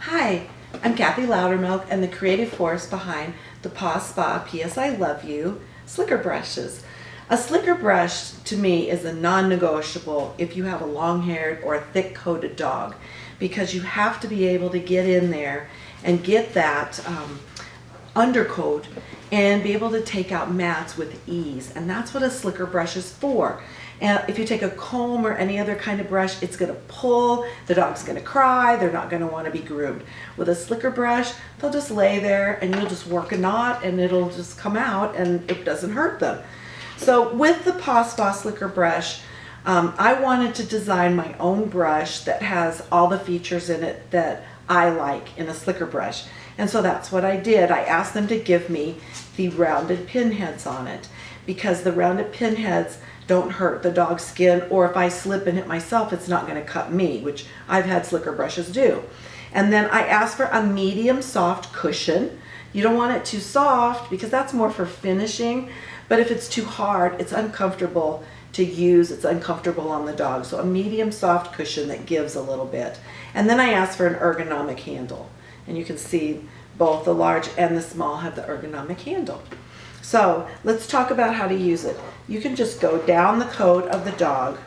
Hi, I'm Kathy Loudermilk and the creative force behind the Paw Spa P.S. I Love You Slicker Brushes. A slicker brush to me is a non-negotiable if you have a long-haired or a thick-coated dog, because you have to be able to get in there and get that undercoat and be able to take out mats with ease, and that's what a slicker brush is for. And if you take a comb or any other kind of brush, it's going to pull, the dog's going to cry, they're not going to want to be groomed. With a slicker brush, they'll just lay there and you'll just work a knot and it'll just come out and it doesn't hurt them. So with the Paw Spa Slicker Brush, I wanted to design my own brush that has all the features in it that I like in a slicker brush. And so that's what I did. I asked them to give me the rounded pinheads on it, because the rounded pinheads don't hurt the dog's skin, or if I slip and hit myself, it's not going to cut me, which I've had slicker brushes do. And then I asked for a medium soft cushion. You don't want it too soft because that's more for finishing, but if it's too hard, it's uncomfortable to use, it's uncomfortable on the dog. So a medium soft cushion that gives a little bit. And then I asked for an ergonomic handle. And you can see both the large and the small have the ergonomic handle. So let's talk about how to use it. You can just go down the coat of the dog,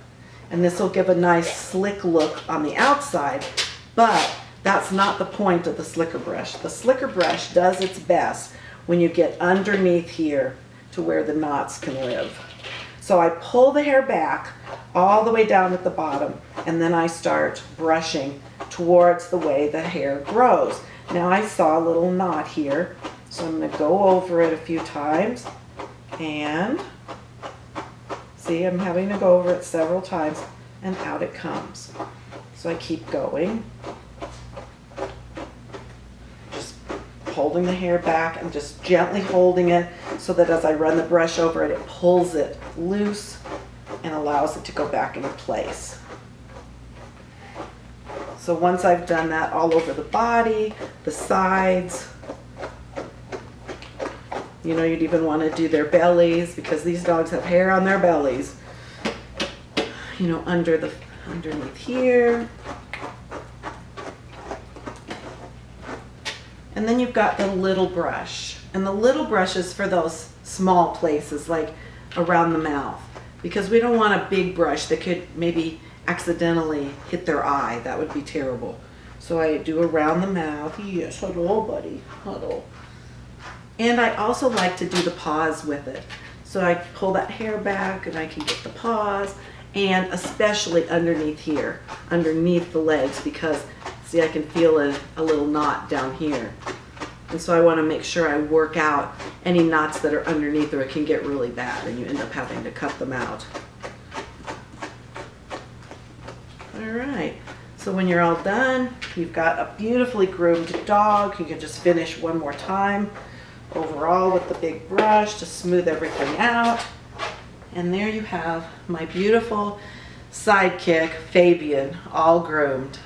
and this will give a nice slick look on the outside, but that's not the point of the slicker brush. The slicker brush does its best when you get underneath here to where the knots can live. So I pull the hair back all the way down at the bottom, and then I start brushing towards the way the hair grows. Now I saw a little knot here, so I'm going to go over it a few times, and see, I'm having to go over it several times, and out it comes. So I keep going, just holding the hair back and just gently holding it so that as I run the brush over it, it pulls it loose and allows it to go back into place. So once I've done that all over the body, the sides, you know, you'd even want to do their bellies, because these dogs have hair on their bellies. You know, underneath here. And then you've got the little brush. And the little brush is for those small places, like around the mouth, because we don't want a big brush that could maybe accidentally hit their eye. That would be terrible. So I do around the mouth. Yes, huddle, buddy, huddle. And I also like to do the paws with it. So I pull that hair back and I can get the paws, and especially underneath here, underneath the legs, because see, I can feel a little knot down here. And so I want to make sure I work out any knots that are underneath, or it can get really bad and you end up having to cut them out. All right, so when you're all done, you've got a beautifully groomed dog. You can just finish one more time overall with the big brush to smooth everything out. And there you have my beautiful sidekick, Fabian, all groomed.